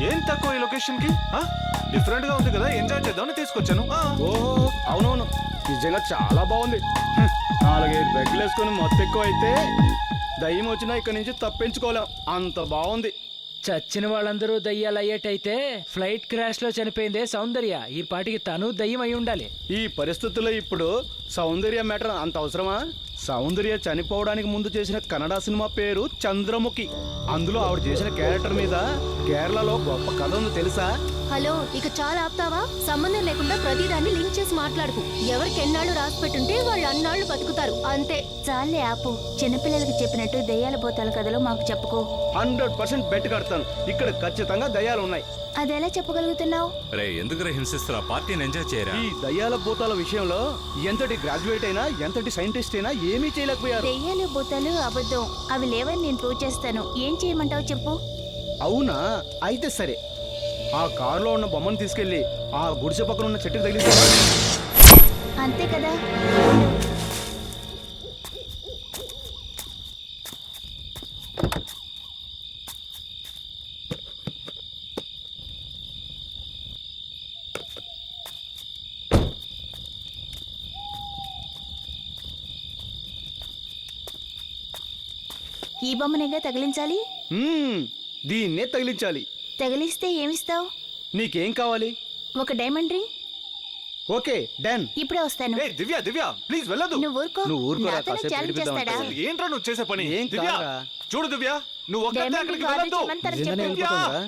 ఏం తక్కువ ఈ లొకేషన్ కి? డిఫరెంట్ గా ఉంది కదా, ఎంజాయ్ చేద్దామని తీసుకొచ్చాను. ఓహో అవునవును, నిజంగా చాలా బాగుంది. 4-5 బెడ్లు వేసుకొని మొత్తం ఎక్కువ అయితే దయ్యం వచ్చినా ఇక్కడ నుంచి తప్పించుకోలేం, అంత బాగుంది. చచ్చిన వాళ్ళందరూ దయ్యాలు అయ్యేటైతే ఫ్లైట్ క్రాష్ లో చనిపోయిందే సౌందర్య, ఈ పాటికి తను దయ్యం అయి ఉండాలి. ఈ పరిస్థితుల్లో ఇప్పుడు సౌందర్య మ్యాటర్ అంత అవసరమా? సౌందర్య చనిపోవడానికి ముందు చేసిన కన్నడ సినిమా పేరు చంద్రముఖి. అందులో ఆవిడ చేసిన క్యారెక్టర్ మీద కేరళలో గొప్ప కథ ఉంది తెలుసా? హలో, ఇక చాలా ఆపుతావా? సంబంధం లేకుండా ప్రతిదాన్ని లింక్ చేసి మాట్లాడుకు. ఎవరికి ఎన్నాళ్ళు రాసి పెట్టుంటే వాళ్ళు అన్నాళ్ళు బతుకుతారు అంతే. చాలే ఆపు. చిన్నపిల్లలకి చెప్పినట్టు దెయ్యాల భూతాల కథలో మాకు చెప్పుకో. 100% బెట్ కడతాను, ఇక్కడ ఖచ్చితంగా దయ్యాలు ఉన్నాయి. అదెలా చెప్పగలుగుతున్నావు? రే ఎందుకు హింసిస్తున్నా? పార్టీని ఎంజాయ్ చేయరా? ఈ దయ్యాల భూతాల విషయంలో ఎంతటి గ్రాడ్యుయేట్ అయినా ఎంతటి సైంటిస్ట్ అయినా ఏమీ చేయలేకపోయారు. దెయ్యాలు భూతాలు అబద్ధం, అవి లేవని నేను ప్రూవ్ చేస్తాను. ఏం చేయమంటావు చెప్పు. అవునా, అయితే సరే. ఆ కారులో ఉన్న బొమ్మను తీసుకెళ్లి ఆ గుడిసె పక్కన ఉన్న చెట్టుకు తగిలించా. అంతే కదా. ఈ బొమ్మనేగా తగిలించాలి. దీన్నే తగిలించాలి. తగిలిస్తే ఏమిస్తావు? నీకేం కావాలి? ఒక డైమండ్ రింగ్. Okay done. ఇప్పుడే వస్తాను. ఏ దివ్య, దివ్య ప్లీజ్ వెళ్ళదు. నువ్వు ఊరుకో. నువ్వు ఊరుకోరా, నాతోనే కాసేపు ఛాలెంజ్ ఏడిపిద్దాం చేస్తాడా? అంటే. ఏంట్రా నువ్వు చేసే పని? ఏం దివ్య కాదురా. చూడు దివ్య, నువ్వు ఒక్కతే డైమండ్ అక్కడికి రింగ్ ఆర్డర్ వెళ్ళొద్దు. చేయమంటారా నిజంగానే చెప్పు. వెళ్ళిపోతుందా?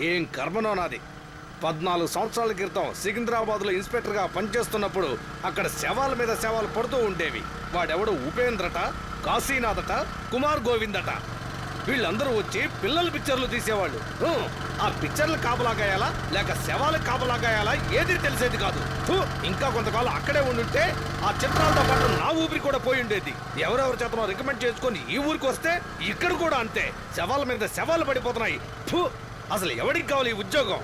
ఏం కర్మనో నాది. 14 సంవత్సరాల క్రితం సికింద్రాబాద్లో ఇన్స్పెక్టర్గా పనిచేస్తున్నప్పుడు అక్కడ శవాల మీద శవాలు పడుతూ ఉండేవి. వాడెవడు ఉపేంద్రట, కాశీనాథట, కుమార్ గోవిందట. వీళ్ళందరూ వచ్చి పిల్లల పిక్చర్లు తీసేవాళ్ళు. ఆ పిక్చర్లు కాపలాగాయాలా లేక శవాలకు కాపలాగాయాలా ఏది తెలిసేది కాదు. ఇంకా కొంతకాలం అక్కడే ఉండుంటే ఆ చిత్రాలతో పాటు నా ఊపిరి కూడా పోయి ఉండేది. ఎవరెవరి చేతనో రికమెండ్ చేసుకొని ఈ ఊరికి వస్తే ఇక్కడ కూడా అంతే, శవాల మీద శవాలు పడిపోతున్నాయి. అసలు ఎవరికి కావాలి ఈ ఉద్యోగం?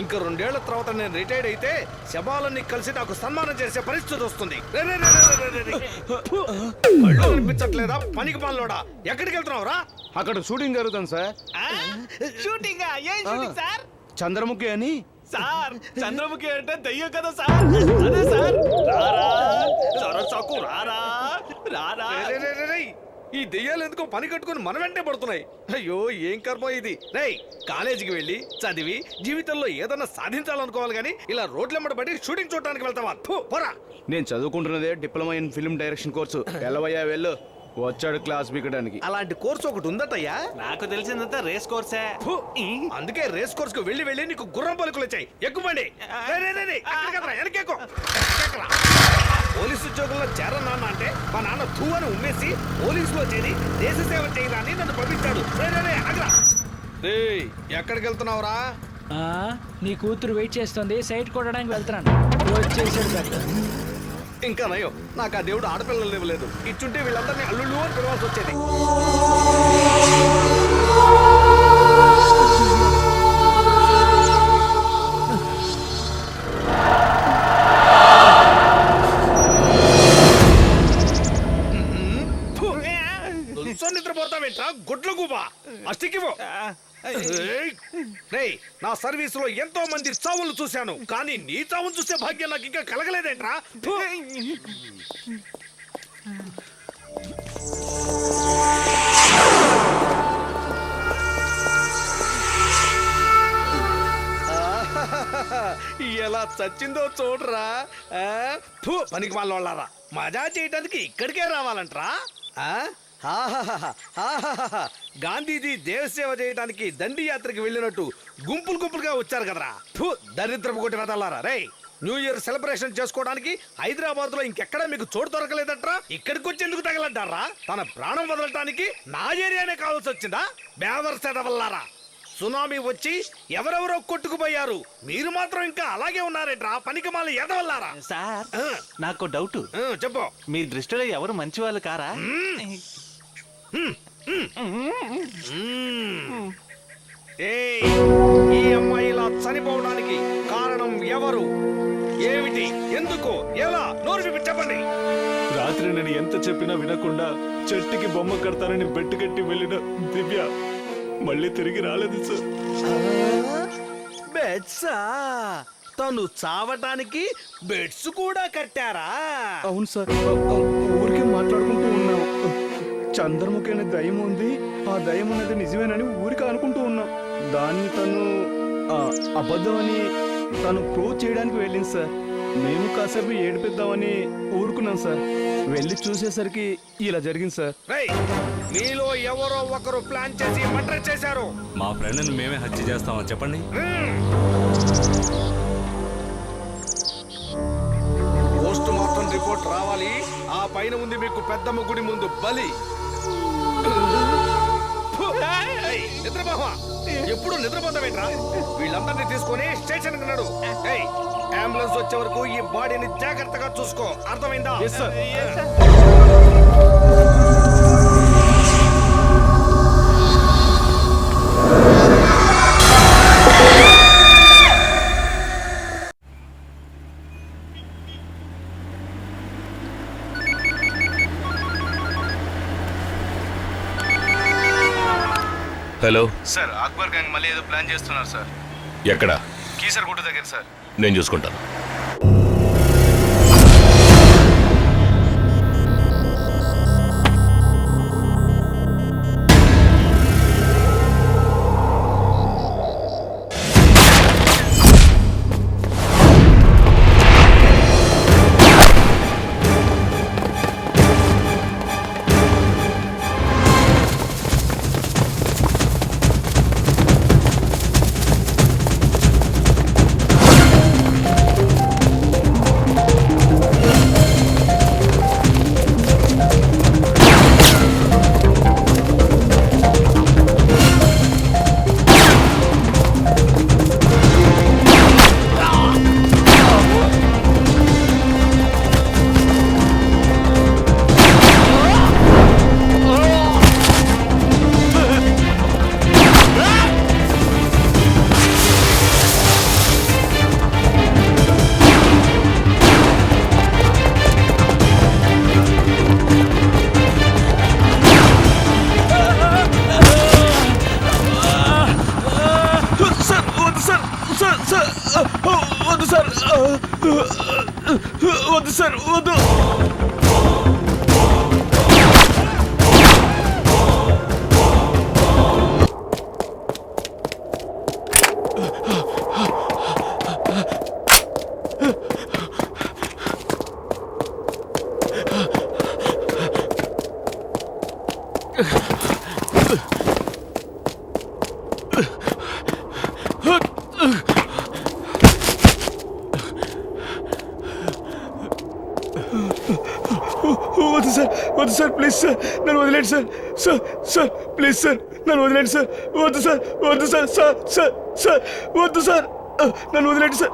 ఇంకా 2 ఏళ్ల తర్వాత నేను రిటైర్డ్ అయితే శవాలన్నీ కలిసి నాకు సన్మానం చేసే పరిస్థితి వస్తుంది. అనిపించట్లేదా పనికి పనిలోడా? ఎక్కడికి వెళ్తున్నావురా? అక్కడ షూటింగ్ జరుగుతుంది సార్. షూటింగ్ ఏం షూటింగ్ సార్? చంద్రముఖి అని. సార్ చంద్రముఖి అంటే దయ్యం కదా సార్. అదే సార్. రారా సరసకు రారా రారా. ఈ దెయ్యాలు ఎందుకో పని కట్టుకుని మన వెంటే పడుతున్నాయి. అయ్యో ఏం కర్మ ఇది. రేయ్ కాలేజీకి వెళ్ళి చదివి జీవితంలో ఏదన్నా సాధించాలనుకోవాలి కానీ ఇలా రోడ్లెమ్మడ పడి షూటింగ్ చూడడానికి వెళ్తావా? పోరా. నేను చదువుకుంటున్నదే diploma in film direction course. వెళ్ళవయ్యా వెళ్ళు. వచ్చాడు క్లాస్ పీకడానికి. అలాంటి కోర్సు ఒకటి ఉందటయ్యా? నాకు తెలిసిందంతా రేస్ కోర్సే. అందుకే రేస్ కోర్స్ కు వెళ్ళి వెళ్ళి నీకు గుర్రం పలుకులు వచ్చాయి. ఎక్కువండి. పోలీసు ఉద్యోగంలో చేరన్నా అంటే మా నాన్న ధూ అని ఉమ్మేసి పోలీసులో చేరి దేశ సేవ చేయరా అని నన్ను పంపించాడు. ఎక్కడికి వెళ్తున్నావురా? నీ కూతురు వెయిట్ చేస్తుంది, సైట్ కొట్టడానికి వెళ్తున్నాను. వచ్చేసాడు పెద్ద. ఇంకా నయం, నాకు ఆ దేవుడు ఆడపిల్లలు ఇవ్వలేదు. ఇచ్చుంటే వీళ్ళందరినీ అల్లుళ్ళు అని పిలవాల్సి వచ్చేది. సర్వీస్ లో ఎంతో మంది చావులు చూశాను, కానీ నీ చావును చూసే భాగ్యం నాకు ఇంకా కలగలేదేంట్రా? థు. ఎలా చచ్చిందో చూడరా. పనికి వాళ్ళ మజా చేయడానికి ఇక్కడికే రావాలంట్రా. గాంధీజీ దేవసేవ చేయడానికి దండి యాత్రకి వెళ్ళినట్టు గుంపులు గుంపులుగా వచ్చారు కదరా. దరిద్రపు కొట్టి వెదలారా రే. న్యూ ఇయర్ సెలబ్రేషన్ చేసుకోవడానికి హైదరాబాద్ లో ఇంకెక్కడా మీకు చోటు దొరకలేదట్రా. ఇక్కడికి వచ్చి ఎందుకు తగలంటారా? తన ప్రాణం వదలటానికి నా ఏరియానే కావాల్సి వచ్చిందా? బేవర్సెదవల్లారా, సునామీ వచ్చి ఎవరెవరో కొట్టుకుపోయారు, మీరు మాత్రం ఇంకా అలాగే ఉన్నారేంట్రా పనికి మాల ఎదవల్లారా. సార్ నాకు డౌట్, చెప్పు. మీ దృష్టిలో ఎవరు మంచి వాళ్ళు కారా? ఈ అమ్మాయి ఇలా చనిపోవడానికి కారణం ఎవరు, ఏమిటి, ఎందుకు, ఎలా? నోరు విప్పి చెప్పండి. రాత్రి నేను ఎంత చెప్పినా వినకుండా చెట్టుకి బొమ్మ కడతానని బెట్టు కట్టి వెళ్ళిన దివ్య మళ్ళీ తిరిగి రాలేదు సార్. బెడ్సా? తను చావటానికి బెడ్స్ కూడా కట్టారా? అవును సార్, ఊరికే మాట్లాడుకుంటూ ఉన్నాం. చంద్రముఖి అనే దయ్యం ఉంది, ఆ దయ్యం అనేది నిజమేనని ఊరికే అనుకుంటూ ఉన్నాం. దాన్ని తను అబద్ధం అని తను ప్రూవ్ చేయడానికి వెళ్ళింది సార్. మేము కాసేపు ఏడిపిద్దామని ఊరుకున్నాం సార్. వెళ్ళి చూసేసరికి ఇలా జరిగింది సార్. మీలో ఎవరో ఒకరు ప్లాన్ చేసి మర్డర్ చేశారు. మా ఫ్రెండ్ని మేమే హత్య చేస్తామని చెప్పండి. పోస్ట్ మార్టం రిపోర్ట్ రావాలి. ఆ పైన ఉంది మీకు పెద్దమ్మ గుడి ముందు బలి. నిద్రపోవా, ఎప్పుడు నిద్రపోతావేంట్రా? వీళ్ళందరినీ తీసుకొని స్టేషన్ కి నడు. అంబులెన్స్ వచ్చే వరకు ఈ బాడీని జాగ్రత్తగా చూసుకో, అర్థమైందా? హలో సార్, అక్బర్ గ్యాంగ్ మళ్ళీ ఏదో ప్లాన్ చేస్తున్నారు సార్. ఎక్కడ? కీసర్ గుట్ట దగ్గర సార్. నేను చూసుకుంటాను. వద్దు సార్, వద్దు. వద్దు సార్, వద్దు సార్, ప్లీజ్ సార్, నన్ను వదిలేండి sir. Sir sir please sir, నన్ను వదిలేండి సార్. వద్దు సార్, వద్దు సార్, సార్ సార్ సార్ వద్దు సార్, నన్ను వదిలేండి సార్.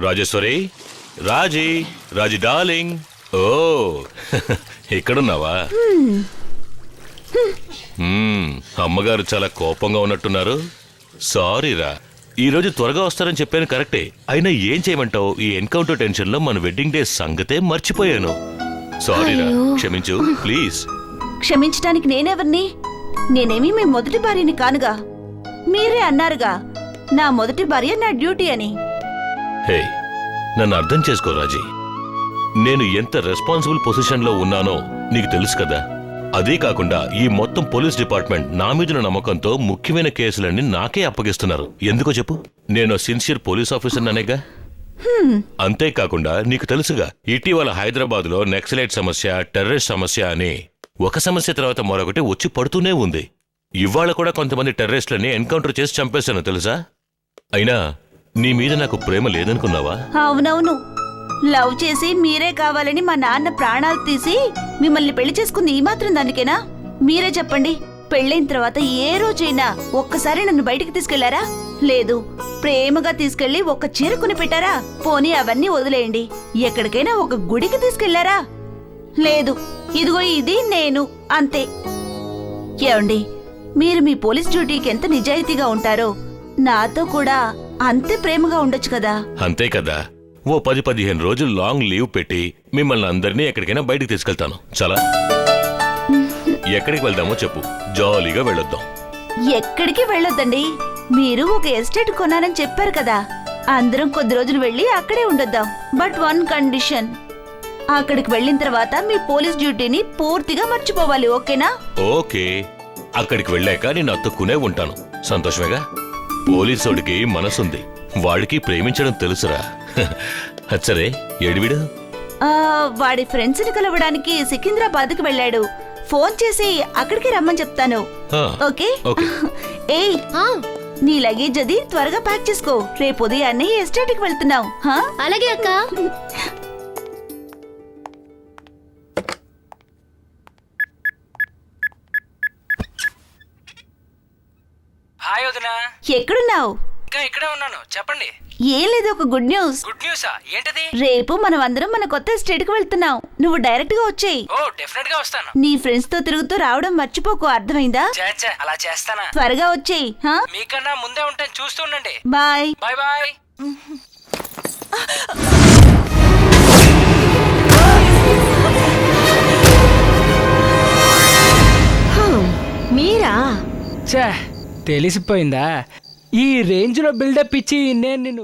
రాజేశ్వరి, రాజీ డార్లింగ్. ఓ ఇక్కడున్నావా? అమ్మగారు చాలా కోపంగా ఉన్నట్టున్నారు. సారీరా, ఈరోజు త్వరగా వస్తారని చెప్పాను కరెక్టే. అయినా ఏం చేయమంటావు, ఈ ఎన్కౌంటర్ టెన్షన్ లో మన వెడ్డింగ్ డే సంగతే మర్చిపోయాను. సారీరా, క్షమించు ప్లీజ్. క్షమించడానికి నేనెవర్ని? నేనేమి మీ మొదటి భార్యని కానుగా. మీరే అన్నారుగా నా మొదటి భార్య నా డ్యూటీ అని. హే, నన్ను అర్థం చేసుకో రాజీ. నేను ఎంత రెస్పాన్సిబుల్ పొజిషన్ లో ఉన్నానో నీకు తెలుసు కదా. అదే కాకుండా ఈ మొత్తం పోలీస్ డిపార్ట్మెంట్ నా మీద నమ్మకంతో ముఖ్యమైన కేసులన్నీ నాకే అప్పగిస్తున్నారు. ఎందుకో చెప్పు, నేను సిన్సియర్ పోలీస్ ఆఫీసర్ అనేగా. అంతేకాకుండా నీకు తెలుసుగా, ఇటీవల హైదరాబాద్ లో నక్సలైట్ సమస్య, టెర్రరిస్ట్ సమస్య అని ఒక సమస్య తర్వాత మరొకటి వచ్చి పడుతూనే ఉంది. ఇవాళ కూడా కొంతమంది టెర్రరిస్టులని ఎన్కౌంటర్ చేసి చంపేశాను తెలుసా. అయినా నీ మీద నాకు ప్రేమ లేదనుకున్నావా? అవునవును, లవ్ చేసి మీరే కావాలని మా నాన్న ప్రాణాలు తీసి మిమ్మల్ని పెళ్లి చేసుకుంది ఈ మాత్రం దానికేనా? మీరే చెప్పండి. పెళ్ళైన తర్వాత ఏ రోజైనా ఒక్కసారి నన్ను బయటికి తీసుకెళ్లారా? లేదు. ప్రేమగా తీసుకెళ్లి ఒక చీర కొని పెట్టారా? పోనీ అవన్నీ వదిలేయండి, ఎక్కడికైనా ఒక గుడికి తీసుకెళ్లారా? లేదు. ఇదిగో ఇది నేను, అంతే. ఏమండి, మీరు మీ పోలీస్ డ్యూటీకి ఎంత నిజాయితీగా ఉంటారో నాతో కూడా అంతే ప్రేమగా ఉండొచ్చు కదా. అంతే కదా. ఓ 10-15 రోజులు లాంగ్ లీవ్ పెట్టి మిమ్మల్ని అందరినీ ఎక్కడికైనా బయటికి తీసుకెళ్తాను. చాలా. ఎక్కడికి వెళ్దామో చెప్పు, జాలీగా వెళ్ళొద్దాం. ఎక్కడికి వెళ్ళొద్దండి, మీరు ఒక ఎస్టేట్ కొనాలని చెప్పారు కదా. అందరం కొద్ది రోజులు వెళ్ళి అక్కడే ఉండొద్దాం. బట్ వన్ కండిషన్, అక్కడికి వెళ్ళిన తర్వాత మీ పోలీస్ డ్యూటీని పూర్తిగా మర్చిపోవాలి, ఓకేనా? ఓకే. అక్కడికి వెళ్ళాక నేను అతుక్కునే ఉంటాను. సంతోషమేగా. పోలీసోడికి మనసుంది, వాడికి ప్రేమించడం తెలుసురా. సరే, ఏడివిడు? వాడి ఫ్రెండ్స్ ని కలవడానికి సికింద్రాబాద్కి వెళ్ళాడు. ఫోన్ చేసి అక్కడికి రమ్మని చెప్తాను. ఓకే. ఏయ్, నీ లగేజ్ అది త్వరగా ప్యాక్ చేసుకో. రేపు ఉదయాన్నే ఎస్టేట్ కి వెళ్తున్నావు. అలాగే అక్క. హాయ్ వదినా. ఎక్కడున్నావు? ఇంకా ఇక్కడే ఉన్నాను, చెప్పండి. ఏం లేదు, ఒక గుడ్ న్యూస్. గుడ్ న్యూసా? ఏంటది? రేపు మనం అందరం మన కొత్త ఎస్టేట్ కి వెళ్తున్నాం. నువ్వు డైరెక్ట్ గా వచ్చేయి. ఓ, డెఫినెట్ గా వస్తాను. నీ ఫ్రెండ్స్ తో తిరుగుతూ రావడం మర్చిపోకు, అర్థమైందా? అలా చేస్తానా? త్వరగా వచ్చేయి. మీకన్నా ముందే ఉంటాను, చూస్తూ ఉండండి. Bye bye bye. మీరా? తెలిసిపోయిందా? ఈ రేంజ్ లో బిల్డప్ ఇచ్చి నేను నిన్ను